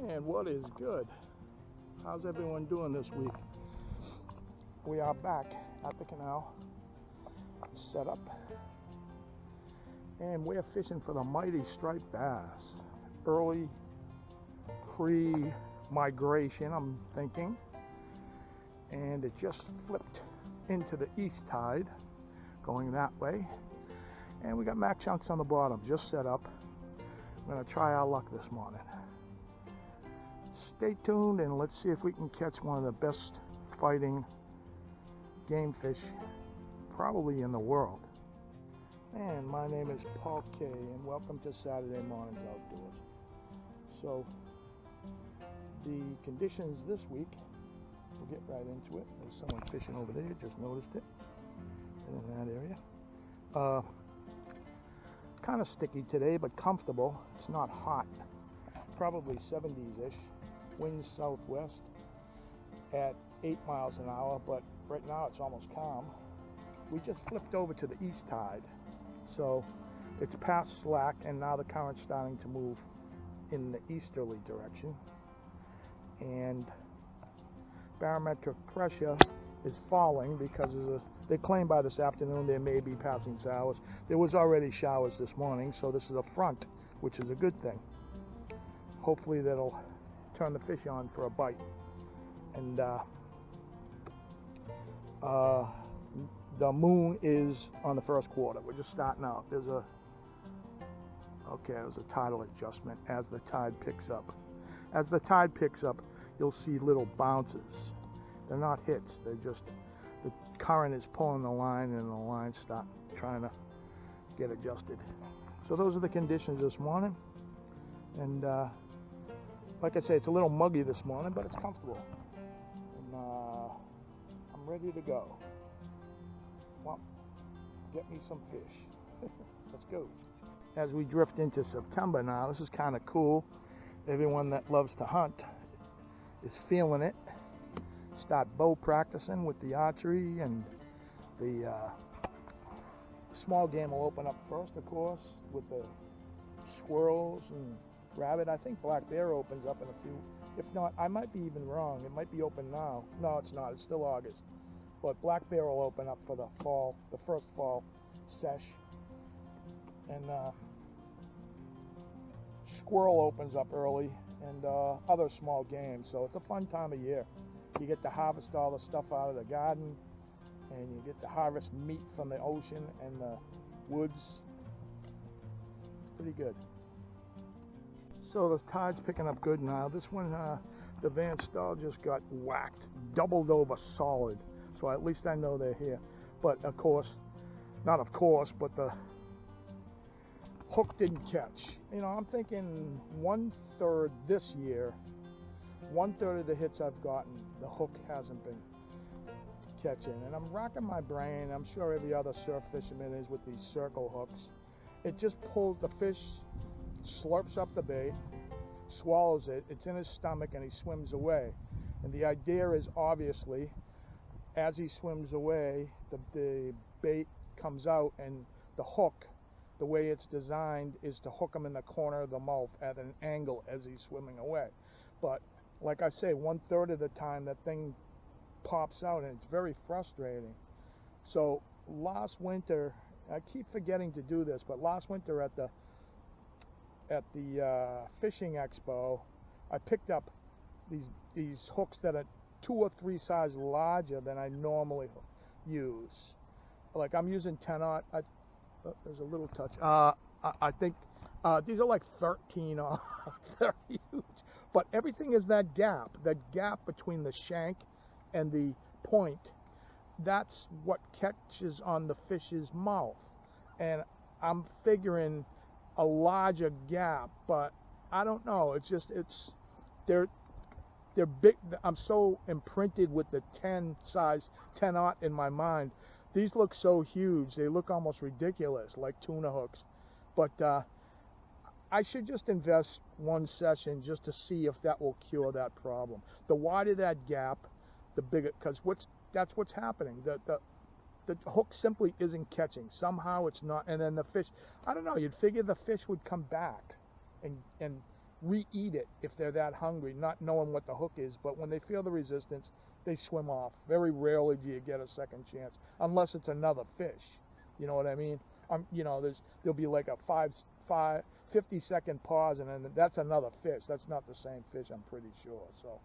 And what is good? How's everyone doing this week? We are back at the canal, set up, and we're fishing for the mighty striped bass. Early pre-migration, I'm thinking, and it just flipped into the east tide, going that way. And we got mac chunks on the bottom, just set up. I'm gonna try our luck this morning. Stay tuned and let's see if we can catch one of the best fighting game fish probably in the world. And my name is Paul K, and welcome to Saturday Mornings Outdoors. So the conditions this week, we'll get right into it. There's someone fishing over there, just noticed it, in that area. Kind of sticky today, but comfortable. It's not hot, probably 70s-ish. Winds southwest at 8 miles an hour, but right now it's almost calm. We just flipped over to the east tide, so it's past slack, and now the current's starting to move in the easterly direction, and barometric pressure is falling because they claim by this afternoon there may be passing showers. There was already showers this morning, so this is a front, which is a good thing. Hopefully that'll turn the fish on for a bite. And the moon is on the first quarter. We're just starting out. There's a tidal adjustment as the tide picks up. As the tide picks up, you'll see little bounces. They're not hits. They're just the current is pulling the line, and the line start trying to get adjusted. So those are the conditions this morning. And like I say, it's a little muggy this morning, but it's comfortable. And I'm ready to go. Well, get me some fish. Let's go. As we drift into September now, this is kind of cool. Everyone that loves to hunt is feeling it. Start bow practicing with the archery, and the small game will open up first, of course, with the squirrels and rabbit. I think black bear opens up in a few. If not, I might be even wrong. It might be open now. No, it's not. It's still August. But black bear will open up for the fall, the first fall sesh. And squirrel opens up early, and other small game. So it's a fun time of year. You get to harvest all the stuff out of the garden, and you get to harvest meat from the ocean and the woods. Pretty good. So the tide's picking up good now. This one, the Van Staal just got whacked, doubled over solid. So at least I know they're here. But of course, not of course, but the hook didn't catch. You know, I'm thinking 1/3 this year, 1/3 of the hits I've gotten, the hook hasn't been catching. And I'm racking my brain. I'm sure every other surf fisherman is with these circle hooks. It just pulls the fish, slurps up the bait, swallows it, it's in his stomach, and he swims away. And the idea is, obviously, as he swims away, the bait comes out, and the hook, the way it's designed, is to hook him in the corner of the mouth at an angle as he's swimming away. But like I say, 1/3 of the time that thing pops out, and it's very frustrating. So last winter, I keep forgetting to do this, but last winter at the fishing expo, I picked up these hooks that are 2 or 3 sizes larger than I normally use. Like I'm using 10-aught. There's a little touch. I think these are like 13-aught. They're huge. But everything is that gap between the shank and the point. That's what catches on the fish's mouth. And I'm figuring a larger gap, but I don't know. They're big. I'm so imprinted with the 10-aught in my mind. These look so huge. They look almost ridiculous, like tuna hooks. But I should just invest one session just to see if that will cure that problem. The wider that gap, the bigger, because that's what's happening. The hook simply isn't catching. Somehow it's not, and then the fish, I don't know, you'd figure the fish would come back and re-eat it if they're that hungry, not knowing what the hook is. But when they feel the resistance, they swim off. Very rarely do you get a second chance, unless it's another fish. You know what I mean? You know, there'll be like a 50-second pause, and then that's another fish. That's not the same fish, I'm pretty sure. So,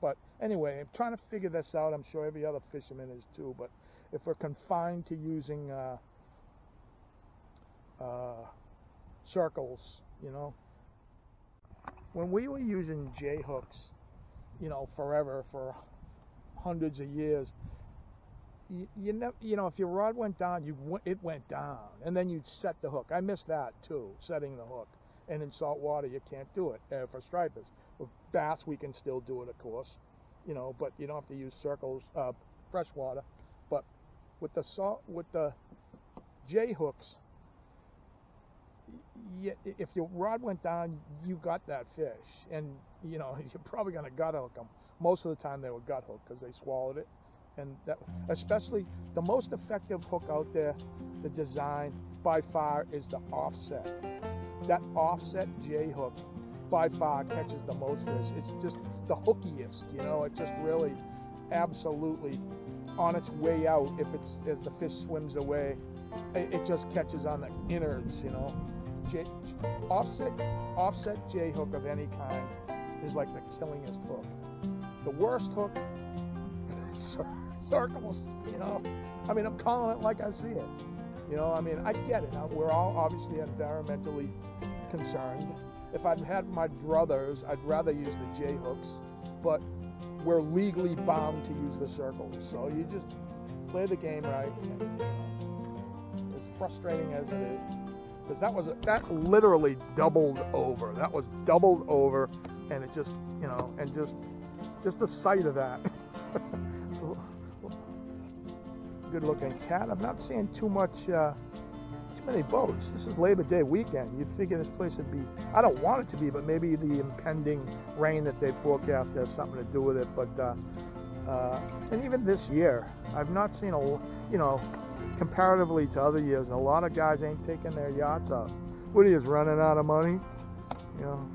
but anyway, I'm trying to figure this out. I'm sure every other fisherman is too. But if we're confined to using circles, you know, when we were using J hooks, you know, forever, for hundreds of years, you know, if your rod went down, it went down, and then you'd set the hook. I miss that too, setting the hook. And in salt water, you can't do it for stripers. With bass, we can still do it, of course, you know, but you don't have to use circles, freshwater. But with the J hooks, if your rod went down, you got that fish, and you know you're probably going to gut hook them. Most of the time, they were gut hooked because they swallowed it. And that, especially the most effective hook out there, the design by far is the offset. That offset J hook by far catches the most fish. It's just the hookiest, you know. It just really, absolutely, on its way out, as the fish swims away, it just catches on the innards, you know. Offset J hook of any kind is like the killingest hook. The worst hook, circles, you know. I mean, I'm calling it like I see it. You know, I mean, I get it. We're all obviously environmentally concerned. If I'd had my druthers, I'd rather use the J hooks, but we're legally bound to use the circles. So you just play the game right. And, you know, as frustrating as it is, because that literally doubled over. That was doubled over, and it just, you know, and just the sight of that. So, good looking cat. I'm not seeing too many boats. This is Labor Day weekend. You'd figure this place would be, I don't want it to be, but maybe the impending rain that they forecast has something to do with it. But and even this year, I've not seen you know, comparatively to other years, a lot of guys ain't taking their yachts out. What are you, running out of money? You know.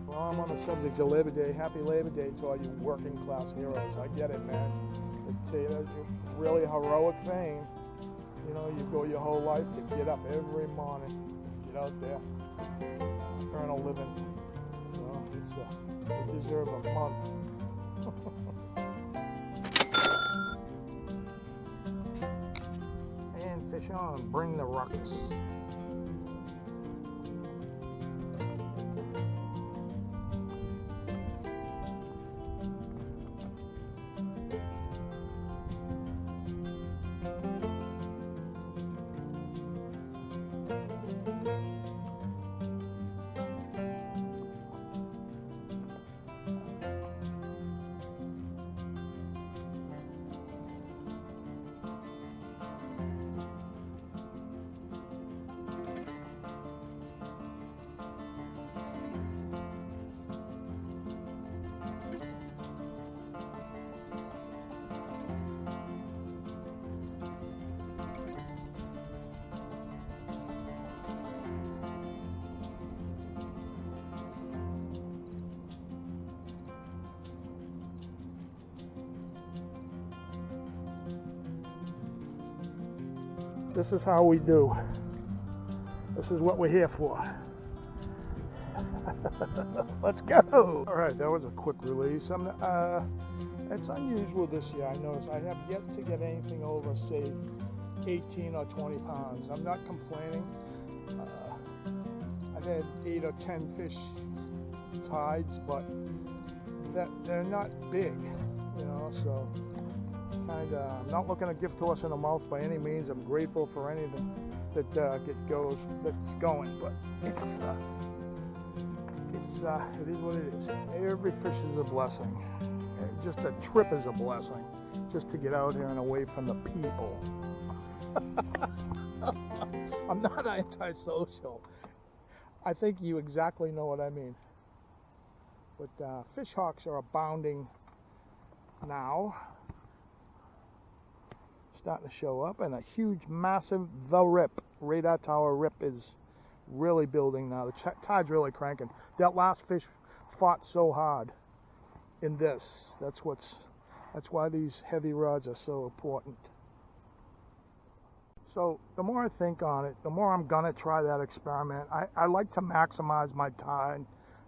Well, I'm on the subject of Labor Day. Happy Labor Day to all you working class heroes. I get it, man. It's a really heroic thing. You know, you go your whole life to get up every morning, get out there, earn a living. You know, you deserve a month. And fish on, bring the ruckus. This is how we do. This is what we're here for. Let's go. All right, that was a quick release. It's unusual this year. I noticed I have yet to get anything over, say, 18 or 20 pounds. I'm not complaining. I've had 8 or 10 fish tides, but they're not big, you know, so I'm not looking a gift horse in the mouth by any means. I'm grateful for anything that that's going, but it is what it is. Every fish is a blessing. Just a trip is a blessing, just to get out here and away from the people. I'm not antisocial. I think you exactly know what I mean. But fish hawks are abounding now. Starting to show up, and a huge, massive radar tower rip is really building now. The tide's really cranking. That last fish fought so hard in this. That's why these heavy rods are so important. So the more I think on it, the more I'm gonna try that experiment. I like to maximize my time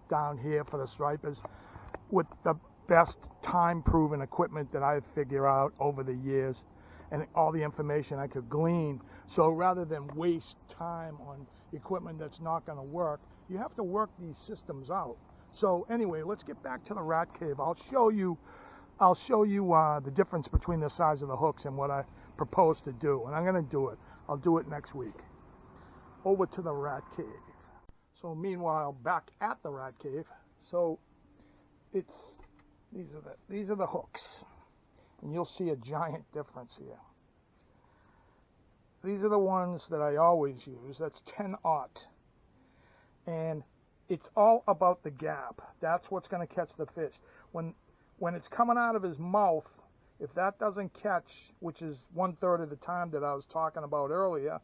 down here for the stripers with the best time-proven equipment that I've figured out over the years and all the information I could glean. So rather than waste time on equipment that's not gonna work, you have to work these systems out. So anyway, let's get back to the rat cave. I'll show you the difference between the size of the hooks and what I propose to do, and I'm going to do it. I'll do it next week. Over to the rat cave. So meanwhile, back at the rat cave. So these are the hooks, and you'll see a giant difference here. These are the ones that I always use. That's 10-aught, and it's all about the gap. That's what's going to catch the fish. When it's coming out of his mouth, if that doesn't catch, which is 1/3 of the time that I was talking about earlier,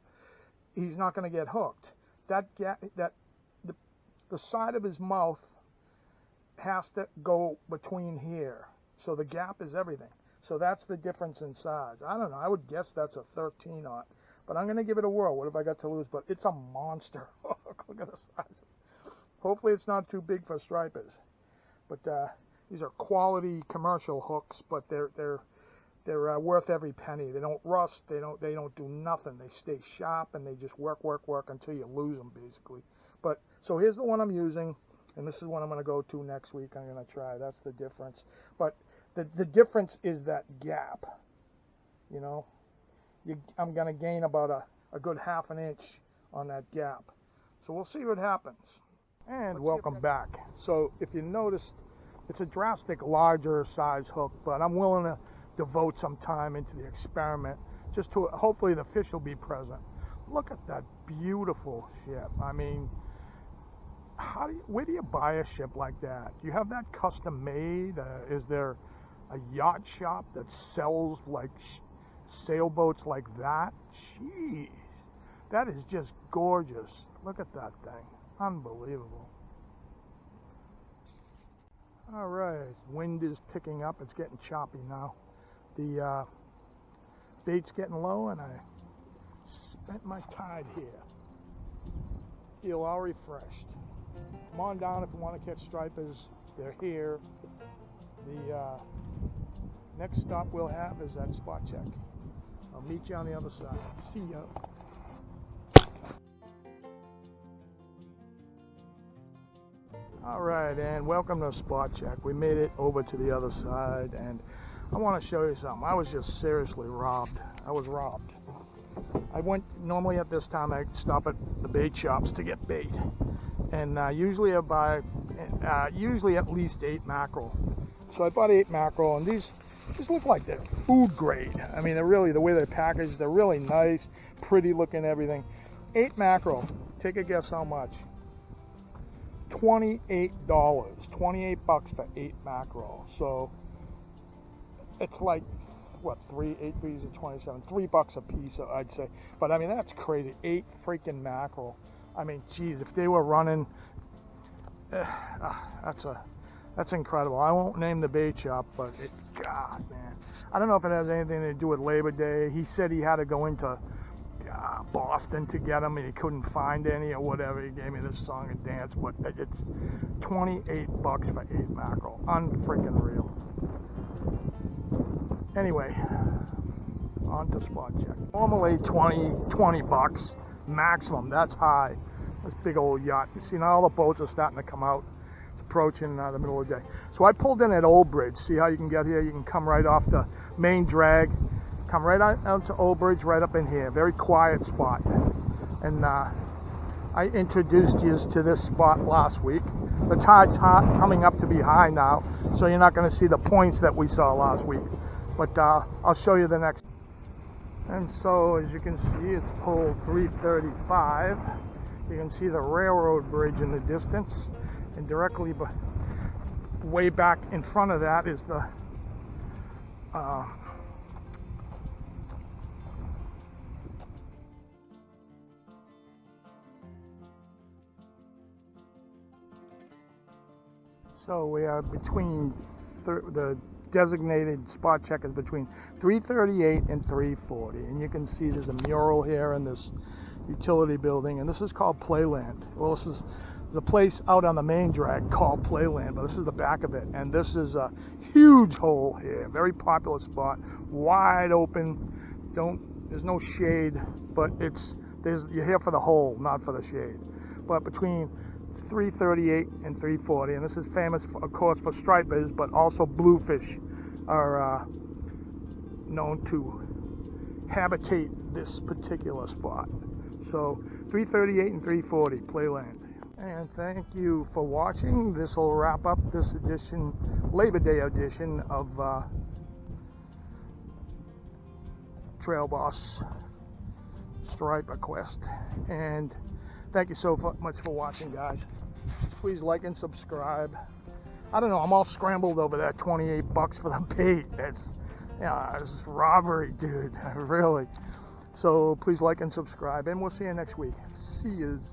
he's not going to get hooked. That gap, the side of his mouth has to go between here. So the gap is everything. So that's the difference in size. I don't know. I would guess that's a 13-aught, but I'm going to give it a whirl. What have I got to lose? But it's a monster hook. Look at the size. Hopefully it's not too big for stripers. But these are quality commercial hooks, but they're worth every penny. They don't rust. They don't do nothing. They stay sharp, and they just work until you lose them, basically. But so here's the one I'm using, and this is what I'm going to go to next week. I'm going to try. That's the difference. But the difference is that gap. You know, I'm going to gain about a good ½ an inch on that gap. So we'll see what happens. And welcome back. So if you noticed, it's a drastic larger size hook, but I'm willing to devote some time into the experiment just to hopefully the fish will be present. Look at that beautiful ship. I mean, where do you buy a ship like that? Do you have that custom made? Is there a yacht shop that sells like sailboats like that? Jeez, that is just gorgeous. Look at that thing. Unbelievable. All right, wind is picking up. It's getting choppy now. The bait's getting low, and I spent my tide here. Feel all refreshed. Come on down if you want to catch stripers. They're here. The next stop we'll have is at Spotcheck. I'll meet you on the other side. See ya. All right, and welcome to Spotcheck. We made it over to the other side, and I want to show you something. I was just seriously robbed. I was robbed. Normally at this time, I stop at the bait shops to get bait, and usually I buy usually at least 8 mackerel. So I bought 8 mackerel, and these look like they're food grade. I mean, they're really, the way they're packaged, they're really nice, pretty looking, everything. 8 mackerel. Take a guess how much? $28. $28 for 8 mackerel. So it's like, what, 8 3s are 27, $3 a piece, I'd say. But I mean, that's crazy. 8 freaking mackerel. I mean, geez, if they were running, that's incredible. I won't name the bait shop, but God, man, I don't know if it has anything to do with Labor Day. He said he had to go into Boston to get them, and he couldn't find any or whatever. He gave me this song and dance, but it's $28 for 8 mackerel. Unfreaking real. Anyway, on to Spotcheck. Normally $20 maximum. That's high. This big old yacht. You see now all the boats are starting to come out. It's approaching the middle of the day. So I pulled in at Old Bridge. See how you can get here? You can come right off the main drag. Come right out to Old Bridge, right up in here. Very quiet spot. And I introduced you to this spot last week. The tide's coming up to be high now, so you're not going to see the points that we saw last week. But I'll show you the next. And so, as you can see, it's pole 335. You can see the railroad bridge in the distance, and directly way back in front of that is the So we are between the designated spot check is between 338 and 340, and you can see there's a mural here in this utility building, and this is called Playland. Well, this is the place out on the main drag called Playland, but this is the back of it, and this is a huge hole here, very popular spot, wide open. There's no shade, but you're here for the hole, not for the shade. But between 338 and 340, and this is famous, of course, for stripers, but also bluefish are known to habitate this particular spot. So 338 and 340, Playland. And thank you for watching. This will wrap up this edition, Labor Day edition of Trail Boss Striperquest. And thank you so much for watching, guys. Please like and subscribe. I don't know, I'm all scrambled over that 28 bucks for the bait. It's robbery, dude. Really. So please like and subscribe, and we'll see you next week. See yous.